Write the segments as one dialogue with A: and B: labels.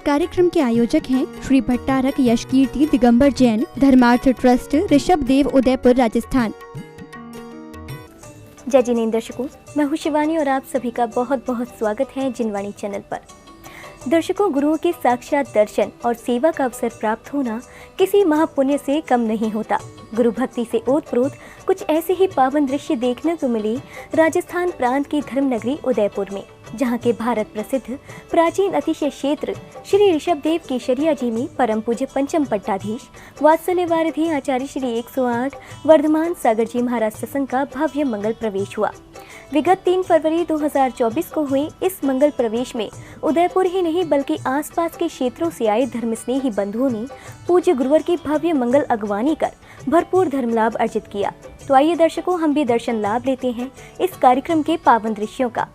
A: कार्यक्रम के आयोजक हैं श्री भट्टारक यशकीर्ति दिगंबर जैन, धर्मार्थ ट्रस्ट, ऋषभ देव, उदयपुर, राजस्थान।
B: जय जिनेंद्र दर्शकों, मैं हूं शिवानी और आप सभी का बहुत बहुत स्वागत है जिनवाणी चैनल पर। दर्शकों, गुरुओं के साक्षात दर्शन और सेवा का अवसर प्राप्त होना किसी महापुण्य से कम नहीं होता। गुरु भक्ति से ओतप्रोत कुछ ऐसे ही पावन दृश्य देखने को मिले राजस्थान प्रांत की धर्म नगरी उदयपुर में, जहां के भारत प्रसिद्ध प्राचीन अतिशय क्षेत्र श्री ऋषभ देव केशरिया जी में परम पूज्य पंचम पट्टाधीश वात्सल्य वारिधि आचार्य श्री 108 वर्धमान सागर जी महाराज सत्संग का भव्य मंगल प्रवेश हुआ। विगत 3 फरवरी 2024 को हुए इस मंगल प्रवेश में उदयपुर ही नहीं बल्कि आसपास के क्षेत्रों से आए धर्मस्नेही बंधुओं ने पूज्य गुरुवर की भव्य मंगल अगवानी कर भरपूर धर्म लाभ अर्जित किया। तो आइए दर्शकों, हम भी दर्शन लाभ लेते हैं इस कार्यक्रम के पावन दृश्यों का।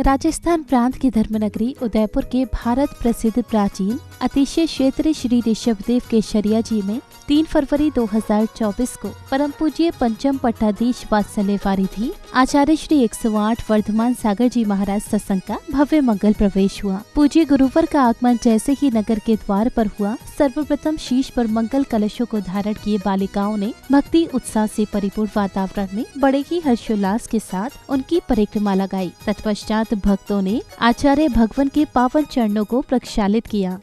C: राजस्थान प्रांत की धर्मनगरी उदयपुर के भारत प्रसिद्ध प्राचीन अतिशय क्षेत्र श्री ऋषभ देव केशरिया जी में 3 फरवरी 2024 को परम पूज्य पंचम पट्टाधीश वात्सल्य वारिधि आचार्य श्री 108 वर्धमान सागर जी महाराज सत्संग का भव्य मंगल प्रवेश हुआ। पूज्य गुरुवर का आगमन जैसे ही नगर के द्वार पर हुआ, सर्वप्रथम शीश पर मंगल कलशों को धारण किए बालिकाओं ने भक्ति उत्साह से परिपूर्ण वातावरण में बड़े ही हर्षोल्लास के साथ उनकी परिक्रमा लगाई। तत्पश्चात भक्तों ने आचार्य भगवान के पावन चरणों को प्रक्षालित किया।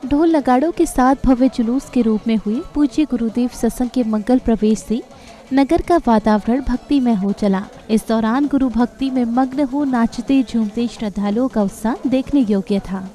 C: ढोल नगाड़ों के साथ भव्य जुलूस के रूप में हुए पूज्य गुरुदेव सत्संग के मंगल प्रवेश से नगर का वातावरण भक्तिमय हो चला। इस दौरान गुरु भक्ति में मग्न हो नाचते झूमते श्रद्धालुओं का उत्साह देखने योग्य था।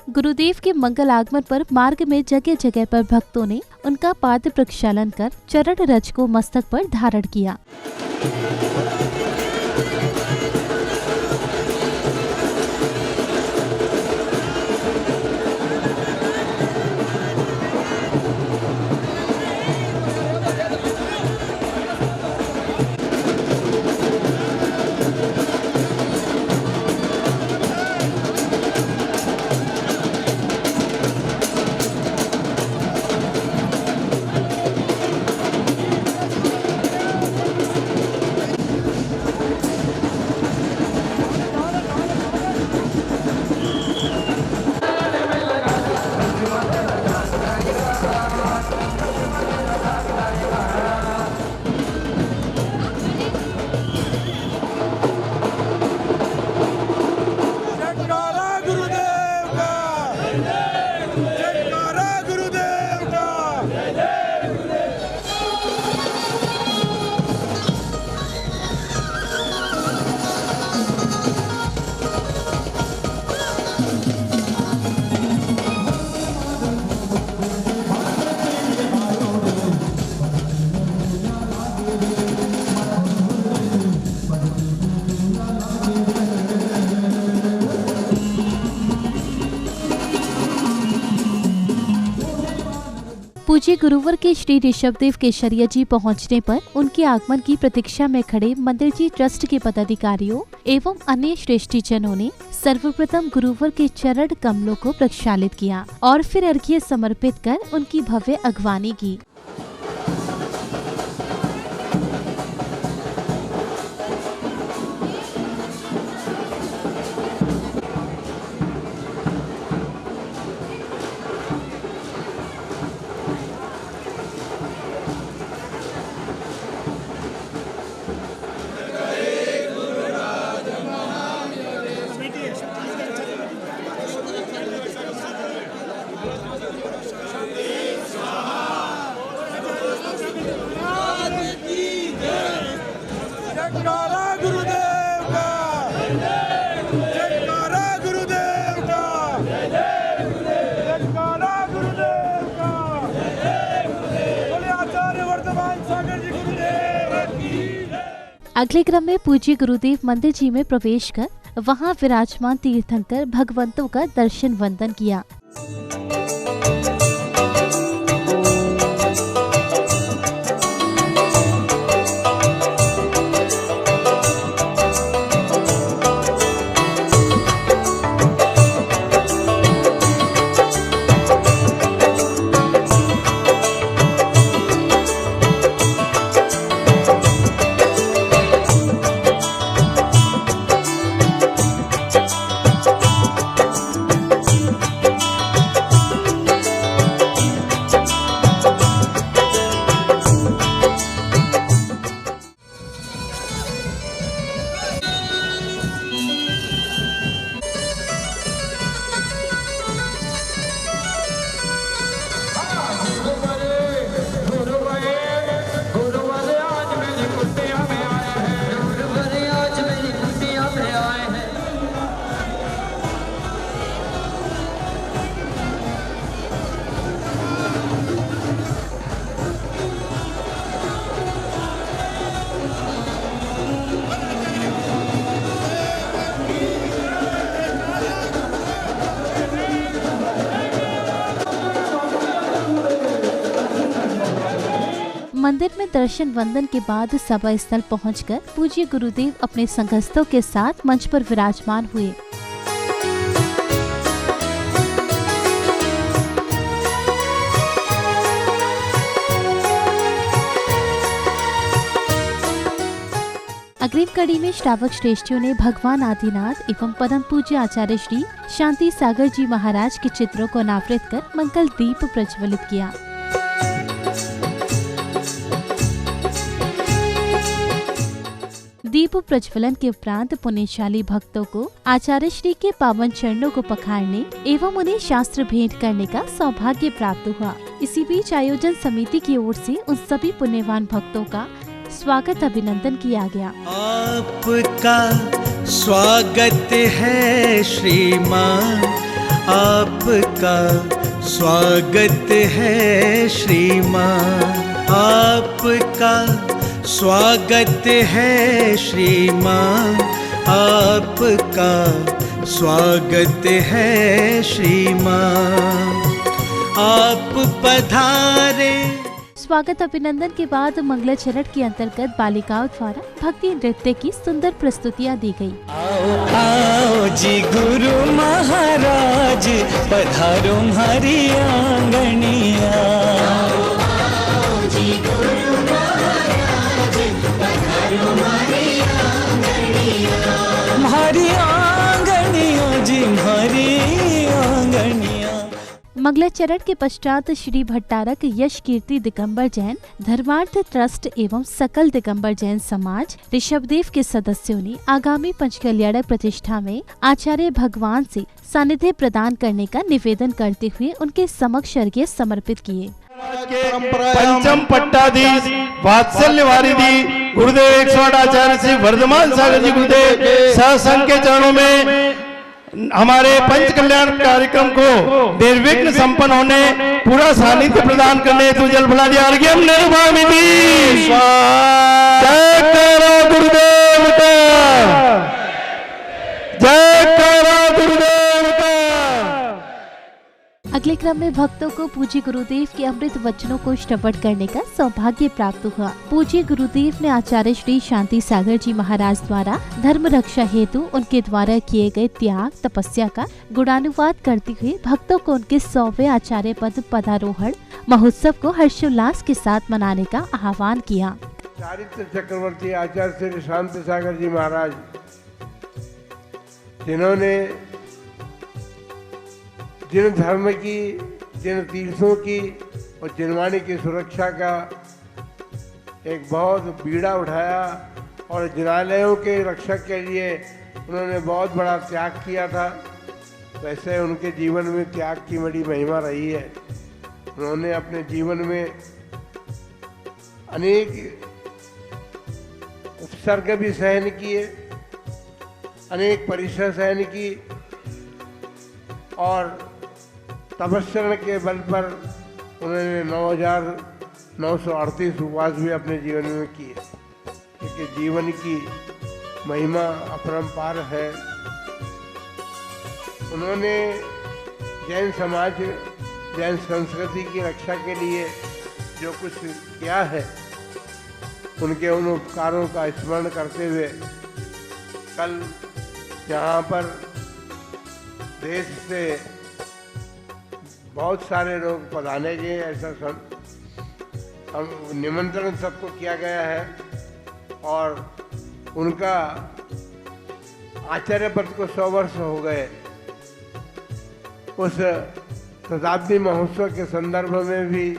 C: गुरुदेव के मंगल आगमन पर मार्ग में जगह जगह पर भक्तों ने उनका पाद प्रक्षालन कर चरण रज को मस्तक पर धारण किया। पूज्य गुरुवर के श्री ऋषभदेव केशरिया जी पहुंचने पर उनके आगमन की प्रतीक्षा में खड़े मंदिर जी ट्रस्ट के पदाधिकारियों एवं अन्य श्रेष्ठीजनों ने सर्वप्रथम गुरुवर के चरण कमलों को प्रक्षालित किया और फिर अर्घ्य समर्पित कर उनकी भव्य अगवानी की। अगले क्रम में पूज्य गुरुदेव मंदिर जी में प्रवेश कर वहां विराजमान तीर्थंकर भगवंतों का दर्शन वंदन किया। मंदिर में दर्शन वंदन के बाद सभा स्थल पहुंचकर पूज्य गुरुदेव अपने संघस्थों के साथ मंच पर विराजमान हुए। अग्रिम कड़ी में श्रावक श्रेष्ठियों ने भगवान आदिनाथ एवं परम पूज्य आचार्य श्री शांति सागर जी महाराज के चित्रों को अनावृत कर मंगल दीप प्रज्वलित किया। दीप प्रज्वलन के उपरांत पुण्यशाली भक्तों को आचार्य श्री के पावन चरणों को पखारने एवं उन्हें शास्त्र भेंट करने का सौभाग्य प्राप्त हुआ। इसी बीच आयोजन समिति की ओर से उन सभी पुण्यवान भक्तों का स्वागत अभिनंदन किया गया।
D: आपका स्वागत है श्रीमान, आपका स्वागत है श्रीमान, आपका स्वागत है श्रीमान, आपका स्वागत है श्रीमान, आप पधारे।
C: स्वागत अभिनंदन के बाद मंगलाचरण के अंतर्गत बालिकाओं द्वारा भक्ति नृत्य की सुंदर प्रस्तुतियां दी गई।
D: आओ आओ जी गुरु महाराज पधारो हमारी आंगनिया, आओ आओ जी गुरु महाराज पधारो हमारी आंगनिया, हमारी आंगनिया जी हमारी आंगनिया।
C: मंगलाचरण के पश्चात श्री भट्टारक यश कीर्ति दिगंबर जैन धर्मार्थ ट्रस्ट एवं सकल दिगंबर जैन समाज ऋषभदेव के सदस्यों ने आगामी पंचकल्याणक प्रतिष्ठा में आचार्य भगवान से सानिध्य प्रदान करने का निवेदन करते हुए उनके समक्ष अर्घ्य समर्पित किए।
E: पंचम पट्टाधीश वात्सल्य वारिधि गुरुदेव 108 आचार्य श्री वर्धमान सागर जी गुरुदेव सत्संग के चरणों में हमारे पंच कल्याण कार्यक्रम को निर्विघ्न संपन्न होने पूरा सानिध्य प्रदान करने हेतु जल फला दिया। अर्घ्यम निर्वामिति। जय करो गुरुदेव का, जय करो गुरुदेव का।
C: अगले क्रम में भक्तों को पूज्य गुरुदेव के अमृत वचनों को श्रवण करने का सौभाग्य प्राप्त हुआ। पूज्य गुरुदेव ने आचार्य श्री शांति सागर जी महाराज द्वारा धर्म रक्षा हेतु उनके द्वारा किए गए त्याग तपस्या का गुणानुवाद करते हुए भक्तों को उनके 100वें आचार्य पद पदारोहण महोत्सव को हर्षोल्लास के साथ मनाने का आह्वान किया।
F: चारित्र चक्रवर्ती आचार्य श्री शांति सागर जी महाराज, जिन्होंने जिन धर्म की, जिन तीर्थों की और जिनवाणी की सुरक्षा का एक बहुत बीड़ा उठाया और जिनालयों के रक्षक के लिए उन्होंने बहुत बड़ा त्याग किया था, वैसे उनके जीवन में त्याग की बड़ी महिमा रही है। उन्होंने अपने जीवन में अनेक उपसर्ग भी सहन किए, अनेक परीक्षा सहन की और तपस्या के बल पर उन्होंने 9,938 उपवास भी अपने जीवन में किए, क्योंकि जीवन की महिमा अपरंपार है। उन्होंने जैन समाज, जैन संस्कृति की रक्षा के लिए जो कुछ किया है, उनके उन उपकारों का स्मरण करते हुए कल यहाँ पर देश से बहुत सारे लोग पधारे गए, ऐसा निमंत्रण सबको किया गया है और उनका आचार्य पद को 100 वर्ष हो गए। उस शताब्दी महोत्सव के संदर्भ में भी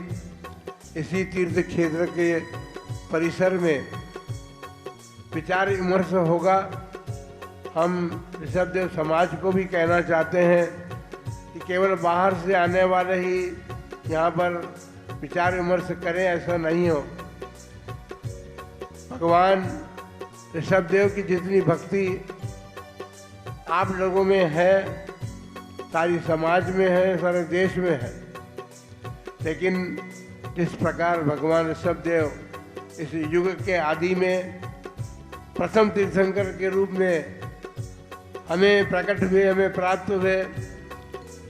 F: इसी तीर्थ क्षेत्र के परिसर में विचार विमर्श होगा। हम ऋषभदेव समाज को भी कहना चाहते हैं कि केवल बाहर से आने वाले ही यहाँ पर विचार विमर्श करें, ऐसा नहीं हो। भगवान ऋषभदेव की जितनी भक्ति आप लोगों में है, सारी समाज में है, सारे देश में है, लेकिन जिस प्रकार भगवान ऋषभदेव इस युग के आदि में प्रथम तीर्थंकर के रूप में हमें प्रकट हुए, हमें प्राप्त हुए,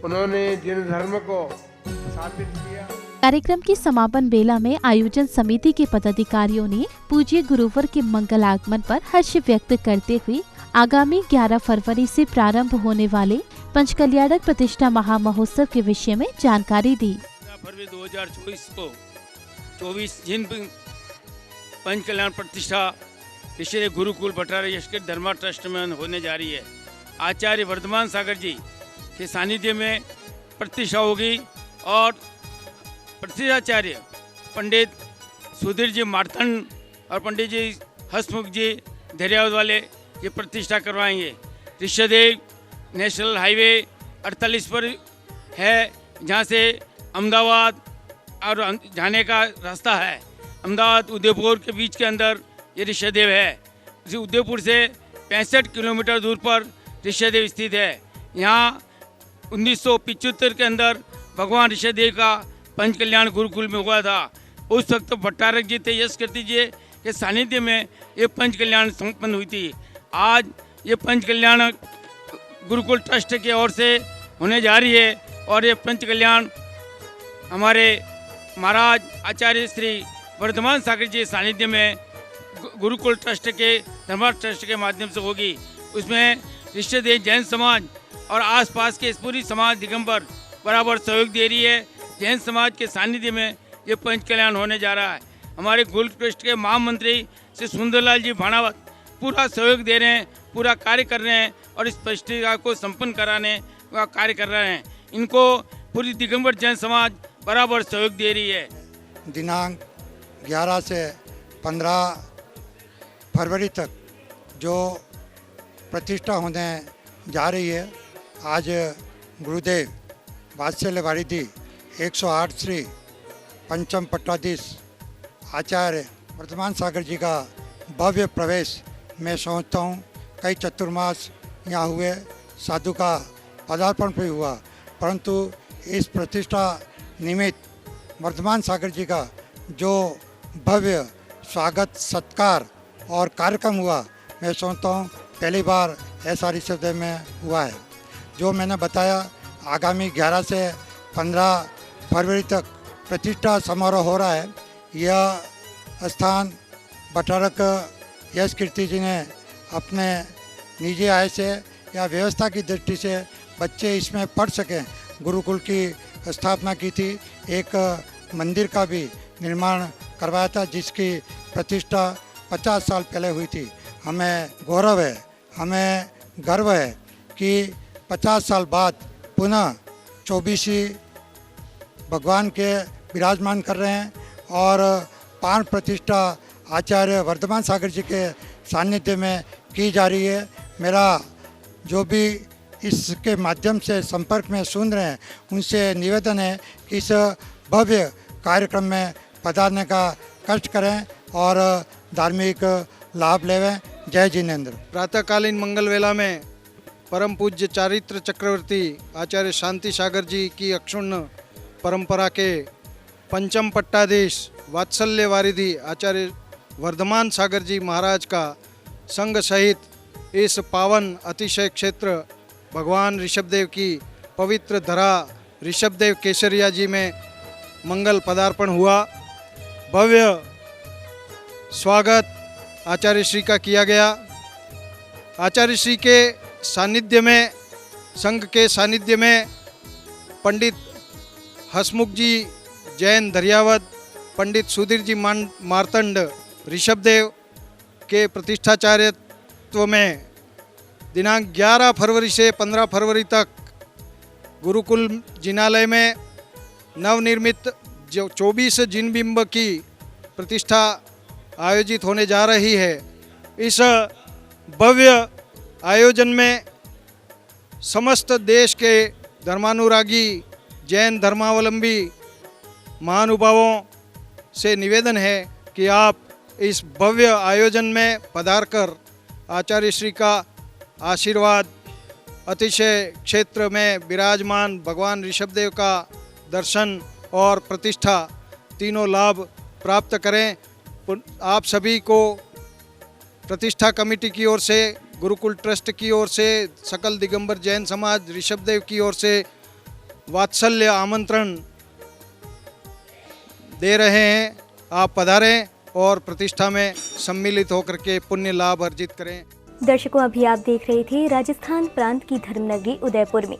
F: उन्होंने जिन धर्म को स्थापित किया।
C: कार्यक्रम की समापन बेला में आयोजन समिति के पदाधिकारियों ने पूज्य गुरुवर के मंगल आगमन पर हर्ष व्यक्त करते हुए आगामी 11 फरवरी से प्रारंभ होने वाले पंचकल्याणक प्रतिष्ठा महामहोत्सव के विषय में जानकारी दी।
G: फरवरी 2024 को 24 जिन पंचकल्याण प्रतिष्ठा ऋषि गुरुकुल भट्टार यशकीर धर्मा ट्रस्ट में होने जा रही है। आचार्य वर्धमान सागर जी के सानिध्य में प्रतिष्ठा होगी और प्रतिष्ठाचार्य पंडित सुधीर जी मार्तंड और पंडित जी हसमुख जी धैर्यावत वाले ये प्रतिष्ठा करवाएंगे। ऋषभदेव नेशनल हाईवे 48 पर है, जहाँ से अहमदाबाद और जाने का रास्ता है। अहमदाबाद उदयपुर के बीच के अंदर ये ऋषभदेव है। उदयपुर से 65 किलोमीटर दूर पर ऋषभदेव स्थित है। यहाँ 1975 के अंदर भगवान ऋषभदेव का पंचकल्याण गुरुकुल में हुआ था। उस वक्त भट्टारक जी थे, यश कीर्ति जी के सानिध्य में ये पंचकल्याण संपन्न हुई थी। आज ये पंचकल्याण गुरुकुल ट्रस्ट की ओर से होने जा रही है और ये पंचकल्याण हमारे महाराज आचार्य श्री वर्धमान सागर जी सानिध्य में गुरुकुल ट्रस्ट के धर्मा ट्रस्ट के माध्यम से होगी। उसमें ऋषभदेव जैन समाज और आसपास के पूरी समाज दिगंबर बराबर सहयोग दे रही है। जैन समाज के सानिध्य में ये पंचकल्याण होने जा रहा है। हमारे गुरुकुल ट्रस्ट के महामंत्री श्री सुंदरलाल जी भाणावत पूरा सहयोग दे रहे हैं, पूरा कार्य कर रहे हैं और इस प्रतिष्ठा को संपन्न कराने का कार्य कर रहे हैं। इनको पूरी दिगंबर जैन समाज बराबर सहयोग दे रही है।
H: दिनांक 11 से 15 फरवरी तक जो प्रतिष्ठा होने जा रही है, आज गुरुदेव वात्सल्य वारिधि 108 श्री पंचम पट्टाधीश आचार्य वर्धमान सागर जी का भव्य प्रवेश मैं समझता हूँ। कई चतुर्मास यहाँ हुए, साधु का पदार्पण भी हुआ, परंतु इस प्रतिष्ठा निमित्त वर्धमान सागर जी का जो भव्य स्वागत सत्कार और कार्यक्रम हुआ, मैं समझता हूँ पहली बार ऐसा ऋषभदेव में हुआ है। जो मैंने बताया, आगामी 11 से 15 फरवरी तक प्रतिष्ठा समारोह हो रहा है। यह स्थान भट्टारक यश कीर्ति जी ने अपने निजी आय से या व्यवस्था की दृष्टि से बच्चे इसमें पढ़ सकें गुरुकुल की स्थापना की थी। एक मंदिर का भी निर्माण करवाया था जिसकी प्रतिष्ठा 50 साल पहले हुई थी। हमें गौरव है, हमें गर्व है कि 50 साल बाद पुनः 24 भगवान के विराजमान कर रहे हैं और प्राण प्रतिष्ठा आचार्य वर्धमान सागर जी के सानिध्य में की जा रही है। मेरा जो भी इसके माध्यम से संपर्क में सुन रहे हैं उनसे निवेदन है कि इस भव्य कार्यक्रम में पधारने का कष्ट करें और धार्मिक लाभ लेवें। जय जिनेन्द्र।
I: प्रातःकालीन मंगल वेला में परम पूज्य चारित्र चक्रवर्ती आचार्य शांति सागर जी की अक्षुण्ण परंपरा के पंचम पट्टाधीश वात्सल्य वारिधि आचार्य वर्धमान सागर जी महाराज का संघ सहित इस पावन अतिशय क्षेत्र भगवान ऋषभदेव की पवित्र धरा ऋषभदेव केसरिया जी में मंगल पदार्पण हुआ। भव्य स्वागत आचार्य श्री का किया गया। आचार्य श्री के सानिध्य में, संघ के सानिध्य में पंडित हसमुख जी जैन धरियावत, पंडित सुधीर जी मार्तंड ऋषभदेव के प्रतिष्ठाचार्यत्व में दिनांक 11 फरवरी से 15 फरवरी तक गुरुकुल जिनालय में नवनिर्मित जो 24 जिन बिंब की प्रतिष्ठा आयोजित होने जा रही है। इस भव्य आयोजन में समस्त देश के धर्मानुरागी जैन धर्मावलंबी महानुभावों से निवेदन है कि आप इस भव्य आयोजन में पधारकर आचार्य श्री का आशीर्वाद, अतिशय क्षेत्र में विराजमान भगवान ऋषभदेव का दर्शन और प्रतिष्ठा तीनों लाभ प्राप्त करें। आप सभी को प्रतिष्ठा कमेटी की ओर से, गुरुकुल ट्रस्ट की ओर से, सकल दिगंबर जैन समाज ऋषभदेव की ओर से वात्सल्य आमंत्रण दे रहे हैं। आप पधारें और प्रतिष्ठा में सम्मिलित होकर के पुण्य लाभ अर्जित करें।
B: दर्शकों, अभी आप देख रहे थे राजस्थान प्रांत की धर्मनगरी उदयपुर में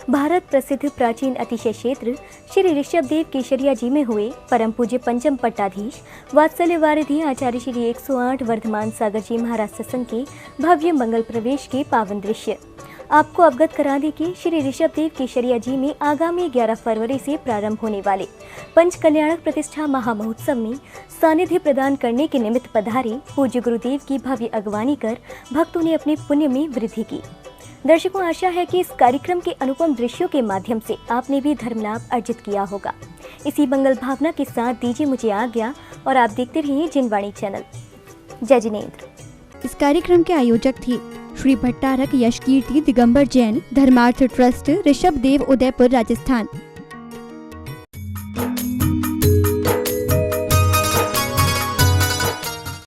B: भारत प्रसिद्ध प्राचीन अतिशय क्षेत्र श्री ऋषभदेव केसरिया जी में हुए परम पूज्य पंचम पट्टाधीश वात्सल्य वारिधि आचार्य श्री 108 वर्धमान सागर जी महाराज सत्संग के भव्य मंगल प्रवेश के पावन दृश्य। आपको अवगत करा दें कि श्री ऋषभदेव केसरिया जी में आगामी 11 फरवरी से प्रारंभ होने वाले पंच कल्याणक प्रतिष्ठा महामहोत्सव में सानिध्य प्रदान करने के निमित्त पधारे पूज्य गुरुदेव की भव्य अगवानी कर भक्तों ने अपने पुण्य में वृद्धि की। दर्शकों, आशा है कि इस कार्यक्रम के अनुपम दृश्यों के माध्यम से आपने भी धर्म लाभ अर्जित किया होगा। इसी मंगल भावना के साथ दीजिए मुझे आज्ञा और आप देखते रहिए जिनवाणी चैनल। जय जिनेन्द्र।
A: इस कार्यक्रम के आयोजक थे श्री भट्टारक यश कीर्ति दिगंबर जैन धर्मार्थ ट्रस्ट ऋषभदेव उदयपुर राजस्थान।